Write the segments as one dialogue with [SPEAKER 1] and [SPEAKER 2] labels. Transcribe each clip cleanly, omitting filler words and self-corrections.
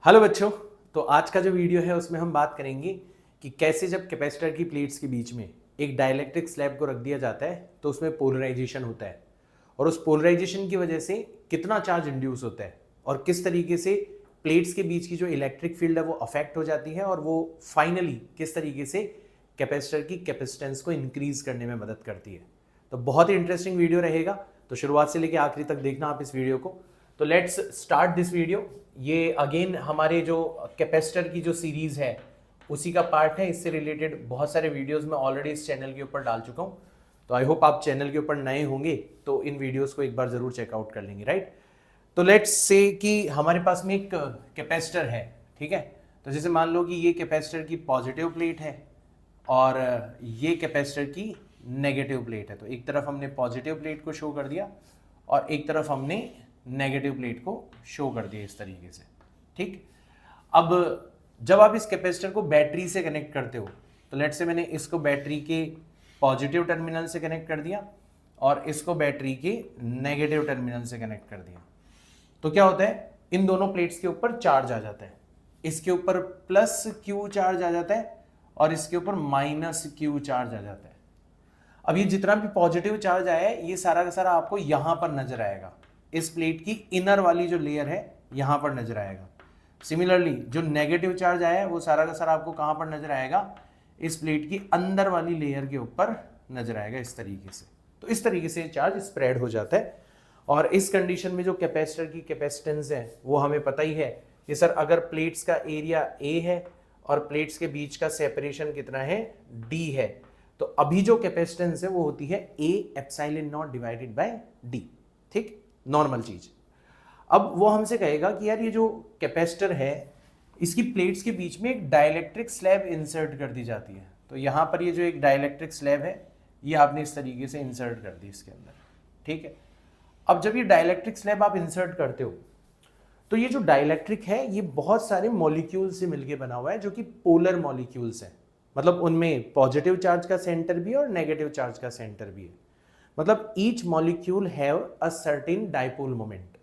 [SPEAKER 1] Hello बच्चों। तो आज का जो वीडियो है उसमें हम बात करेंगे कि कैसे जब कैपेसिटर की प्लेट्स के बीच में एक डाइलेक्ट्रिक स्लैब को रख दिया जाता है तो उसमें पोलराइजेशन होता है और उस पोलराइजेशन की वजह से कितना चार्ज इंड्यूस होता है और किस तरीके से प्लेट्स के बीच की जो इलेक्ट्रिक फील्ड है वो अफेक्ट हो जाती है और वो फाइनली किस तरीके से कैपेसिटर की कैपेसिटेंस को इंक्रीज करने में मदद करती है। तो बहुत ही इंटरेस्टिंग वीडियो रहेगा, तो शुरुआत से लेकर आखिरी तक देखना आप इस वीडियो को। तो लेट्स स्टार्ट दिस वीडियो। ये अगेन हमारे जो कैपेसिटर की जो सीरीज है उसी का पार्ट है। इससे रिलेटेड बहुत सारे वीडियोस मैं ऑलरेडी इस चैनल के ऊपर डाल चुका हूँ, तो आई होप आप चैनल के ऊपर नए होंगे तो इन वीडियोस को एक बार जरूर चेकआउट कर लेंगे, राइट। तो लेट्स से कि हमारे पास में एक कैपेसिटर है, ठीक है। तो जैसे मान लो कि ये कैपेसिटर की पॉजिटिव प्लेट है और ये कैपेसिटर की नेगेटिव प्लेट है। तो एक तरफ हमने पॉजिटिव प्लेट को शो कर दिया और एक तरफ हमने नेगेटिव प्लेट को शो कर दिया इस तरीके से, ठीक। अब जब आप इस कैपेसिटर को बैटरी से कनेक्ट करते हो तो लेट्स से मैंने इसको बैटरी के पॉजिटिव टर्मिनल से कनेक्ट कर दिया और इसको बैटरी के नेगेटिव टर्मिनल से कनेक्ट कर दिया, तो क्या होता है, इन दोनों प्लेट्स के ऊपर चार्ज आ जाता है। इसके ऊपर प्लस क्यू चार्ज आ जाता है और इसके ऊपर माइनस क्यू चार्ज आ जाता है। अब ये जितना भी पॉजिटिव चार्ज आया है ये सारा का सारा आपको यहां पर नजर आएगा, इस प्लेट की इनर वाली जो लेयर है यहां पर नजर आएगा। सिमिलरली जो नेगेटिव चार्ज आया है वो सारा का सारा आपको कहां पर नजर आएगा, इस प्लेट की अंदर वाली लेयर के ऊपर नजर आएगा इस तरीके से। तो इस तरीके से चार्ज स्प्रेड हो जाता है और इस कंडीशन में जो कैपेसिटर की कैपेसिटेंस है वो हमें पता ही है कि सर अगर प्लेट्स का एरिया ए है और प्लेट्स के बीच का सेपरेशन कितना है, डी है, तो अभी जो कैपेसिटेंस है वो होती है A epsilon not divided by D, ठीक, नॉर्मल चीज। अब वो हमसे कहेगा कि यार ये जो कैपेसिटर है इसकी प्लेट्स के बीच में एक डाइलेक्ट्रिक स्लैब इंसर्ट कर दी जाती है। तो यहां पर ये जो एक डाइलेक्ट्रिक स्लैब है ये आपने इस तरीके से इंसर्ट कर दी इसके अंदर, ठीक है। अब जब ये डाइलेक्ट्रिक स्लैब आप इंसर्ट करते हो तो ये जो डाइलेक्ट्रिक है ये बहुत सारे मॉलिक्यूल से मिलकर बना हुआ है जो कि पोलर मॉलिक्यूल्स हैं। मतलब उनमें पॉजिटिव चार्ज का सेंटर भी है और नेगेटिव चार्ज का सेंटर भी है। मतलब each molecule have a certain dipole moment.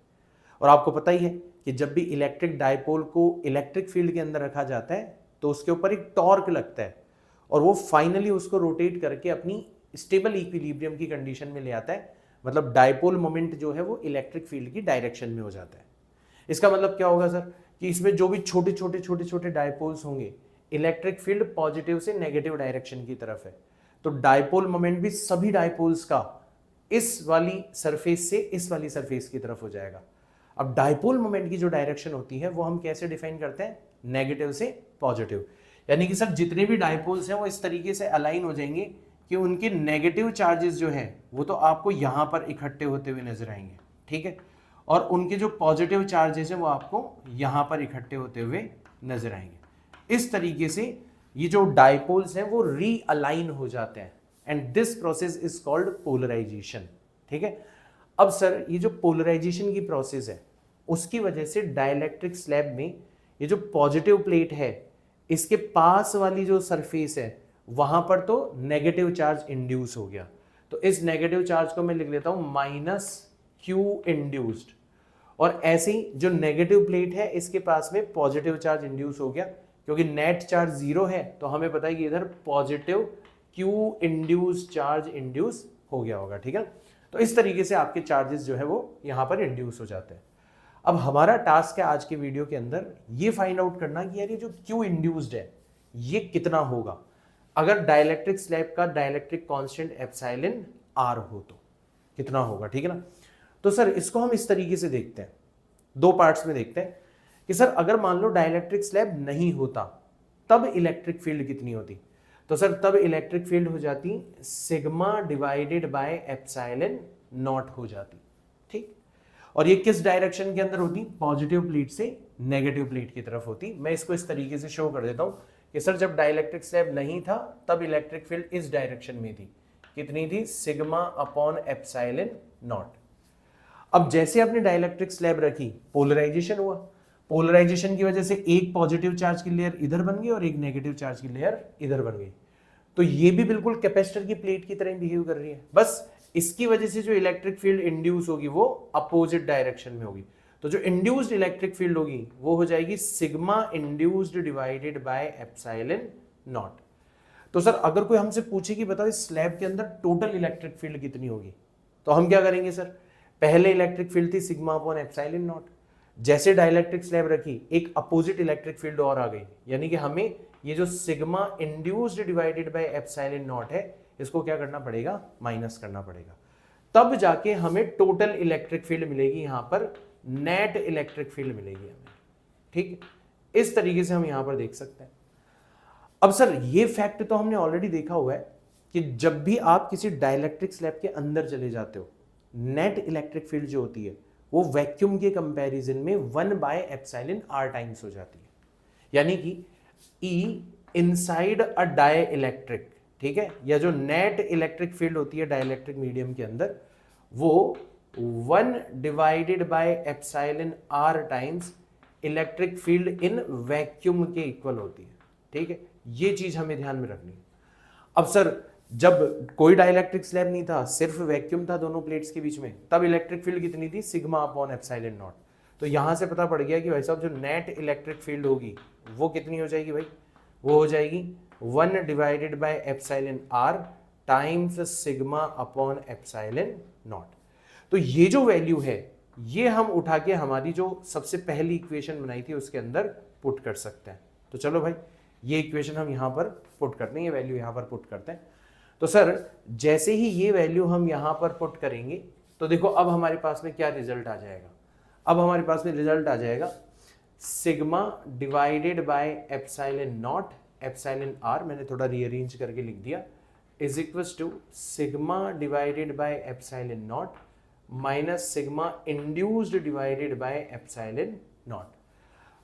[SPEAKER 1] और आपको पता ही है कि जब भी इलेक्ट्रिक डाइपोल को इलेक्ट्रिक फील्ड के अंदर रखा जाता है तो उसके ऊपर एक टॉर्क लगता है और वो फाइनली उसको रोटेट करके अपनी स्टेबल इक्विलिब्रियम की कंडीशन में ले आता है। मतलब डाइपोल मोमेंट जो है वो इलेक्ट्रिक फील्ड की डायरेक्शन में हो जाता है। इसका मतलब क्या होगा सर कि इसमें जो भी छोटे छोटे डाइपोल्स होंगे इलेक्ट्रिक फील्ड पॉजिटिव से नेगेटिव डायरेक्शन की तरफ है, तो डाइपोल मोमेंट भी सभी डाइपोल्स का इस वाली सरफेस से इस वाली सरफेस की तरफ हो जाएगा। अब डाइपोल मोमेंट की जो डायरेक्शन होती है वो हम कैसे डिफाइन करते हैं, नेगेटिव से पॉजिटिव। यानी कि सर जितने भी डाइपोल्स हैं वो इस तरीके से अलाइन हो जाएंगे कि उनके नेगेटिव चार्जेस जो हैं वो तो आपको यहां पर इकट्ठे होते हुए नजर आएंगे, ठीक है, और उनके जो पॉजिटिव चार्जेस हैं वो आपको यहां पर इकट्ठे होते हुए नजर आएंगे। इस तरीके से ये जो डाइपोल्स हैं वो रीअलाइन हो जाते हैं and this process is called polarization, ठीक है। अब सर ये जो पोलराइजेशन की प्रोसेस है उसकी वजह से डाइलेक्ट्रिक स्लैब में ये जो पॉजिटिव प्लेट है इसके पास वाली जो सरफेस है वहां पर तो नेगेटिव चार्ज इंड्यूस हो गया, तो इस नेगेटिव चार्ज को मैं लिख लेता हूं माइनस क्यू इंड्यूस्ड। और ऐसे ही जो नेगेटिव प्लेट है इसके पास में पॉजिटिव चार्ज इंड्यूस हो गया, क्योंकि नेट चार्ज जीरो है तो हमें पता है कि इधर positive Q induce charge induce हो गया होगा, ठीक है। तो इस तरीके से आपके चार्जेस जो है वो यहां पर इंड्यूस हो जाते हैं। अब हमारा टास्क है आज के वीडियो के अंदर ये फाइंड आउट करना कि यार ये जो क्यू इंड्यूस्ड है ये कितना होगा अगर डाइलेक्ट्रिक स्लैब का डाइलेक्ट्रिक कांस्टेंट एप्सिलॉन आर हो तो कितना होगा, ठीक है ना। तो सर इसको हम इस तरीके से देखते हैं, दो पार्ट्स में देखते हैं कि सर अगर मान लो डाइलेक्ट्रिक स्लैब नहीं होता तब इलेक्ट्रिक फील्ड कितनी होती। तो सर तब इलेक्ट्रिक फील्ड हो जाती sigma divided by epsilon not हो जाती, ठीक। और ये किस डायरेक्शन के अंदर होती, पॉजिटिव प्लेट से नेगेटिव प्लेट की तरफ होती। मैं इसको इस तरीके से शो कर देता हूं कि सर जब डाइलेक्ट्रिक स्लैब नहीं था तब इलेक्ट्रिक फील्ड इस डायरेक्शन में थी, कितनी थी, सिग्मा अपॉन एप्सिलॉन नॉट। अब जैसे आपने डाइलेक्ट्रिक स्लैब रखी पोलराइजेशन हुआ, पोलराइजेशन की वजह से एक पॉजिटिव चार्ज की लेयर इधर बन गई और एक नेगेटिव चार्ज की लेयर इधर बन गई। तो ये भी बिल्कुल कैपेसिटर की प्लेट की तरह बिहेव कर रही है, बस इसकी वजह से जो इलेक्ट्रिक फील्ड इंड्यूस होगी वो अपोजिट डायरेक्शन में होगी। तो जो इंड्यूस्ड इलेक्ट्रिक फील्ड होगी वो हो जाएगी sigma induced divided by epsilon naught. तो सर अगर कोई हमसे पूछे कि बताओ इस स्लैब के अंदर टोटल इलेक्ट्रिक फील्ड कितनी होगी, तो हम क्या करेंगे सर, पहले इलेक्ट्रिक फील्ड थी सिग्मा अपॉन एप्सिलॉन नॉट, जैसे डाइलेक्ट्रिक स्लैब रखी एक अपोजिट इलेक्ट्रिक फील्ड और आ गई, यानी कि हमें ये जो sigma induced divided by epsilon not है इसको क्या करना पड़ेगा, माइनस करना पड़ेगा, तब जाके हमें टोटल इलेक्ट्रिक फील्ड मिलेगी, यहां पर नेट इलेक्ट्रिक फील्ड मिलेगी हमें। ठीक, इस तरीके से हम यहां पर देख सकते हैं। अब सर ये फैक्ट तो हमने ऑलरेडी देखा हुआ है कि जब भी आप किसी डाइलेक्ट्रिक स्लैब के अंदर चले जाते हो, नेट इलेक्ट्रिक फील्ड जो होती है वो वैक्यूम के कंपैरिजन में 1/एप्सिलॉन r टाइम्स हो जाती है, यानी कि E inside a dielectric, ठीक है, या जो नेट इलेक्ट्रिक फील्ड होती है डाइलेक्ट्रिक मीडियम के अंदर वो 1/एप्सिलॉन r times electric field in vacuum के इक्वल होती है। ठीक है, ये चीज हमें ध्यान में रखनी है। अब सर जब कोई डाइलेक्ट्रिक स्लैब नहीं था, सिर्फ वैक्यूम था दोनों प्लेट्स के बीच में, तब इलेक्ट्रिक फील्ड कितनी थी, सिग्मा अपॉन एप्सिलॉन नॉट। तो यहां से पता पड़ गया कि भाई साहब जो नेट इलेक्ट्रिक फील्ड होगी वो कितनी हो जाएगी भाई, वो हो जाएगी 1/एप्सिलॉन r times sigma upon epsilon naught. तो ये जो वैल्यू है ये हम उठा के हमारी जो सबसे पहली इक्वेशन बनाई थी उसके अंदर पुट कर सकते हैं। तो चलो भाई ये इक्वेशन हम यहां पर पुट करते हैं, ये वैल्यू यहां पर पुट करते हैं। तो सर जैसे ही ये वैल्यू हम यहां पर पुट करेंगे तो देखो अब हमारे पास में क्या रिजल्ट आ जाएगा, अब हमारे पास में रिजल्ट आ जाएगा sigma divided by epsilon naught, epsilon r मैंने थोड़ा रीअरेंज करके लिख दिया, is equals to sigma divided by epsilon naught minus sigma induced divided by epsilon naught.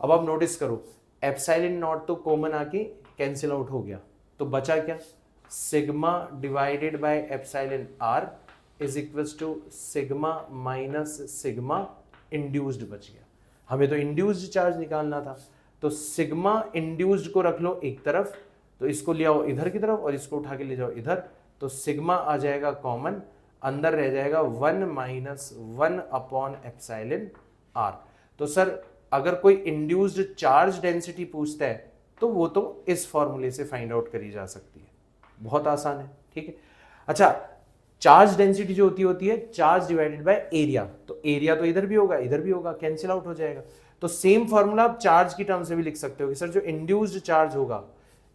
[SPEAKER 1] अब आप नोटिस करो एप्सिलॉन नॉट तो कॉमन आके कैंसिल आउट हो गया, तो बचा क्या, sigma divided by epsilon r is equals to sigma minus sigma induced बच गया। हमें तो इंड्यूस्ड चार्ज निकालना था, तो सिग्मा इंड्यूस्ड को रख लो एक तरफ, तो इसको ले आओ इधर की तरफ और इसको उठा के ले जाओ इधर, तो सिग्मा आ जाएगा कॉमन, अंदर रह जाएगा 1 माइनस 1 अपॉन एप्सिलॉन r। तो सर अगर कोई इंड्यूस्ड चार्ज डेंसिटी पूछता है तो वो तो इस फॉर्मूले से फाइंड आउट करी जा सकती है, बहुत आसान है। ठीक है, अच्छा चार्ज डेंसिटी जो होती है चार्ज डिवाइडेड बाय एरिया, तो एरिया तो इधर भी होगा इधर भी होगा, कैंसिल आउट हो जाएगा। तो सेम फॉर्मूला आप चार्ज की टर्म से भी लिख सकते हो कि सर जो इंड्यूस्ड चार्ज होगा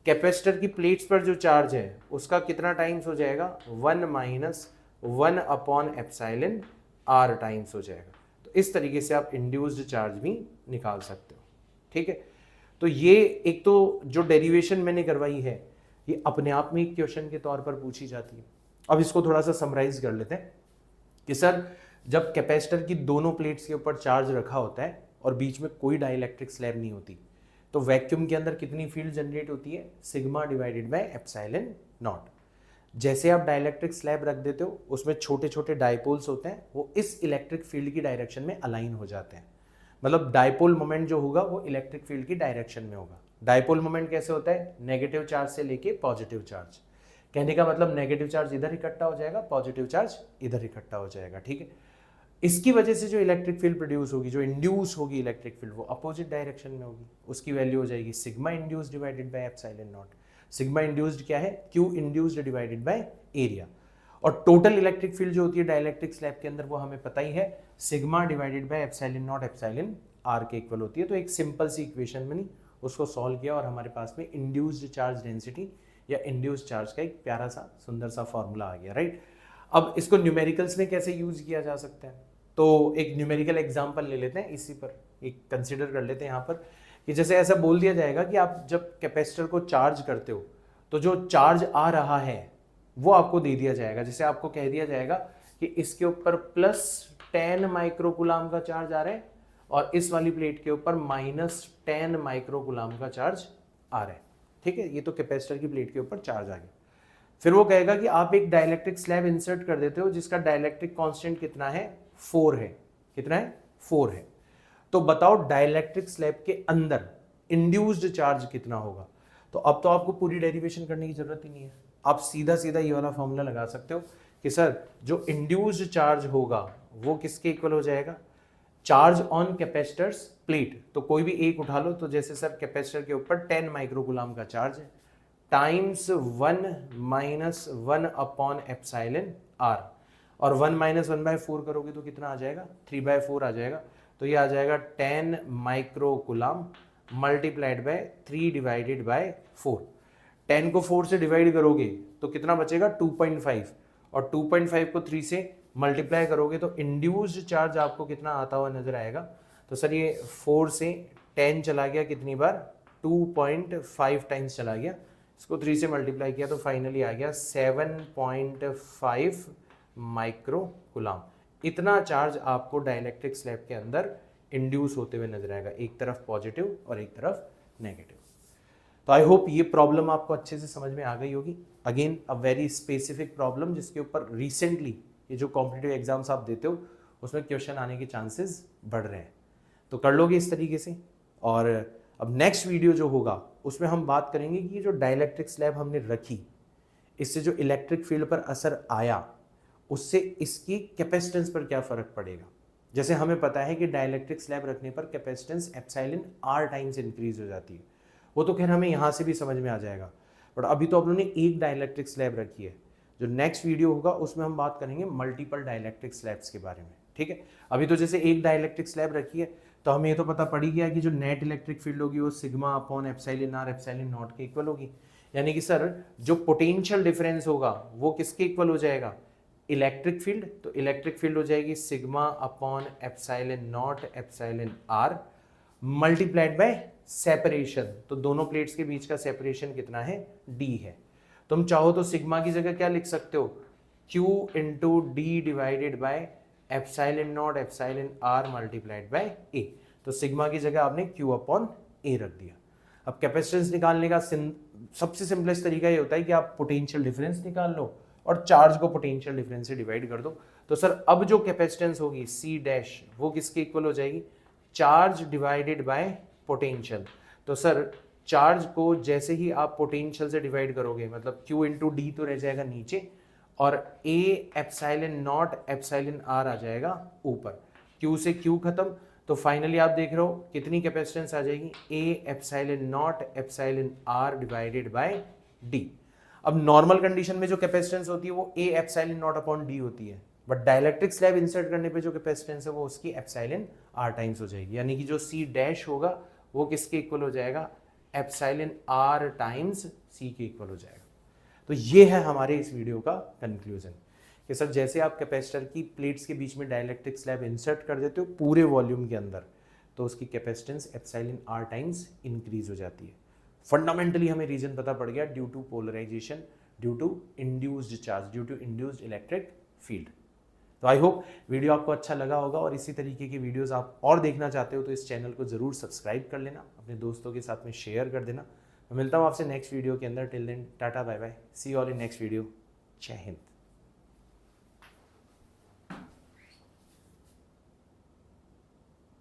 [SPEAKER 1] कैपेसिटर की प्लेट्स पर जो चार्ज है उसका कितना टाइम्स हो जाएगा, 1 minus 1 upon epsilon r times हो जाएगा। तो इस तरीके से आप इंड्यूस्ड चार्ज भी निकाल सकते हो। ठीक है, तो ये एक तो जो डेरिवेशन मैंने करवाई है ये अपने आप में एक क्वेश्चन के तौर पर पूछी जाती है। अब इसको थोड़ा सा समराइज कर लेते हैं कि सर जब कैपेसिटर की दोनों प्लेट्स के ऊपर चार्ज रखा होता है और बीच में कोई डाइलेक्ट्रिक स्लैब नहीं होती, तो वैक्यूम के अंदर कितनी फील्ड जनरेट होती है, sigma divided by epsilon not. जैसे आप डाइलेक्ट्रिक स्लैब रख देते हो उसमें छोटे छोटे डाइपोल्स होते हैं, वो इस इलेक्ट्रिक फील्ड की डायरेक्शन में अलाइन हो जाते हैं, मतलब डाइपोल मोमेंट जो होगा वो इलेक्ट्रिक फील्ड की डायरेक्शन में होगा। डाइपोल मोमेंट कैसे होता है, नेगेटिव चार्ज से लेके पॉजिटिव चार्ज, कहने का मतलब नेगेटिव चार्ज इधर इकट्ठा हो जाएगा, पॉजिटिव चार्ज इधर इकट्ठा हो जाएगा। ठीक है, इसकी वजह से जो इलेक्ट्रिक फील्ड प्रोड्यूस होगी, जो इंड्यूस होगी इलेक्ट्रिक फील्ड, वो अपोजिट डायरेक्शन में होगी, उसकी वैल्यू हो जाएगी sigma induced divided by epsilon not. Sigma induced क्या है, Q induced divided by area. और टोटल इलेक्ट्रिक फील्ड जो होती है डाइलेक्ट्रिक स्लैब के अंदर वो हमें पता ही है, sigma divided by epsilon naught epsilon r के इक्वल होती है। तो एक सिंपल सी इक्वेशन बनी, उसको सॉल्व किया और हमारे पास में इंड्यूस्ड चार्ज डेंसिटी या इंड्यूस्ड चार्ज का एक प्यारा सा सुंदर सा फॉर्मूला आ गया, राइट। अब इसको न्यूमेरिकल्स में कैसे यूज किया जा सकता है, तो एक न्यूमेरिकल एग्जांपल ले लेते हैं, इसी पर एक कंसिडर कर लेते हैं यहाँ पर कि जैसे ऐसा बोल दिया जाएगा कि आप जब कैपेसिटर को चार्ज करते हो तो जो चार्ज आ रहा है वो आपको दे दिया जाएगा। जैसे आपको कह दिया जाएगा कि इसके ऊपर +10 माइक्रोकुलाम का चार्ज आ रहा है और इस वाली प्लेट के ऊपर -10 माइक्रोकुलाम का चार्ज आ रहा है। ठीक है, ये तो कैपेसिटर की प्लेट के ऊपर चार्ज आ गया। फिर वो कहेगा कि आप एक डाइलेक्ट्रिक स्लैब इंसर्ट कर देते हो जिसका डाइलेक्ट्रिक कांस्टेंट कितना है, 4 है। कितना है, 4 है। तो बताओ डाइलेक्ट्रिक स्लैब के अंदर इंड्यूस्ड चार्ज कितना होगा। तो अब तो आपको पूरी डेरिवेशन करने की जरूरत ही नहीं है, आप सीधा सीधा ये वाला फॉर्मूला लगा सकते हो कि सर जो इंड्यूस्ड चार्ज होगा वो किसके इक्वल हो जाएगा, चार्ज ऑन कैपेसिटर्स प्लेट, तो कोई भी एक उठा लो, तो जैसे सर कैपेसिटर के ऊपर 10 माइक्रोकूलम का चार्ज है, times 1 minus 1 upon epsilon r, और 1 माइनस 1/4 करोगे तो कितना आ जाएगा, 3/4 आ जाएगा। तो ये आ जाएगा 10 microcoulomb multiplied by 3 divided by 4। 10 को 4 से डिवाइड करोगे तो कितना बचेगा, 2.5, और 2.5 को 3 से मल्टीप्लाई करोगे तो इंड्यूस्ड चार्ज आपको कितना आता हुआ नजर आएगा। तो सर ये 4 से 10 चला गया कितनी बार, 2.5 टाइम्स चला गया, इसको 3 से मल्टीप्लाई किया तो फाइनली आ गया 7.5 माइक्रोकूलम। इतना चार्ज आपको डाइलेक्ट्रिक स्लैब के अंदर इंड्यूस होते हुए नजर आएगा, एक तरफ पॉजिटिव और एक तरफ नेगेटिव। तो आई होप ये प्रॉब्लम आपको अच्छे से समझ में आ गई होगी। Again a very specific problem जिसके ऊपर रिसेंटली ये जो कॉम्पिटिटिव एग्जाम्स आप देते हो उसमें क्वेश्चन आने के चांसेस बढ़ रहे हैं, तो कर लोगे इस तरीके से। और अब नेक्स्ट वीडियो जो होगा उसमें हम बात करेंगे कि ये जो डाइलेक्ट्रिक स्लैब हमने रखी, इससे जो इलेक्ट्रिक फील्ड पर असर आया उससे इसकी कैपेसिटेंस पर क्या फ़र्क पड़ेगा। जैसे हमें पता है कि डाइलेक्ट्रिक स्लैब रखने पर capacitance epsilon r times increase हो जाती है, वो तो खैर हमें यहाँ से भी समझ में आ जाएगा, बट अभी तो हम लोगों ने एक डाइलेक्ट्रिक स्लैब रखी है। जो नेक्स्ट वीडियो होगा उसमें हम बात करेंगे मल्टीपल डाइलेक्ट्रिक स्लैब्स के बारे में, ठीक है। अभी तो जैसे एक डाइलेक्ट्रिक स्लैब रखी है तो हमें ये तो पता पड़ ही गया कि जो नेट इलेक्ट्रिक फील्ड होगी वो sigma upon epsilon r epsilon naught के इक्वल होगी, यानी कि सर जो पोटेंशियल डिफरेंस होगा वो किसके इक्वल हो जाएगा, इलेक्ट्रिक फील्ड। तो इलेक्ट्रिक फील्ड हो जाएगी sigma upon epsilon naught epsilon are multiplied by separation, तो दोनों प्लेट्स के बीच का सेपरेशन कितना है, डी है। तुम चाहो तो सिग्मा की जगह क्या लिख सकते हो, Q into D divided by epsilon naught epsilon are multiplied by A, तो सिग्मा की जगह आपने Q अपॉन ए रख दिया। अब कैपेसिटेंस निकालने का सबसे सिंपलेस्ट तरीका ये होता है कि आप पोटेंशियल डिफरेंस निकाल लो और चार्ज को पोटेंशियल डिफरेंस से डिवाइड कर दो। तो सर अब जो कैपेसिटेंस होगी C डैश वो किसके इक्वल हो जाएगी, चार्ज डिवाइडेड बाय पोटेंशियल। तो सर चार्ज को जैसे ही आप पोटेंशियल से डिवाइड करोगे मतलब Q इंटू डी तो रह जाएगा नीचे और A epsilon naught epsilon R आ जाएगा ऊपर, Q से Q खत्म, तो फाइनली आप देख रहे हो कितनी कैपेसिटेंस आ जाएगी, A epsilon naught epsilon r divided by d. अब नॉर्मल कंडीशन में जो कैपेसिटेंस होती है वो A epsilon naught upon d होती है, बट डाइलेक्ट्रिक स्लैब इंसर्ट करने पे जो कैपेसिटेंस है वो उसकी एप्सिलॉन आर टाइम्स हो जाएगी, यानी कि जो C डैश होगा वो किसके इक्वल हो जाएगा, एप्सिलॉन आर टाइम्स C के इक्वल हो जाएगा। तो ये है हमारे इस वीडियो का कंक्लूजन कि सर जैसे आप कैपेसिटर की प्लेट्स के बीच में डाइलेक्ट्रिक स्लैब इंसर्ट कर देते हो पूरे वॉल्यूम के अंदर, तो उसकी capacitance epsilon r times increase हो जाती है। फंडामेंटली हमें रीजन पता पड़ गया, due to polarization, due to induced charge, due to induced electric field. तो आई होप वीडियो आपको अच्छा लगा होगा और इसी तरीके की वीडियोस आप और देखना चाहते हो तो इस चैनल को जरूर सब्सक्राइब कर लेना, अपने दोस्तों के साथ में शेयर कर देना। मैं मिलता हूँ आपसे नेक्स्ट वीडियो के अंदर, till then tata bye bye, see you all in next video, जय हिंद।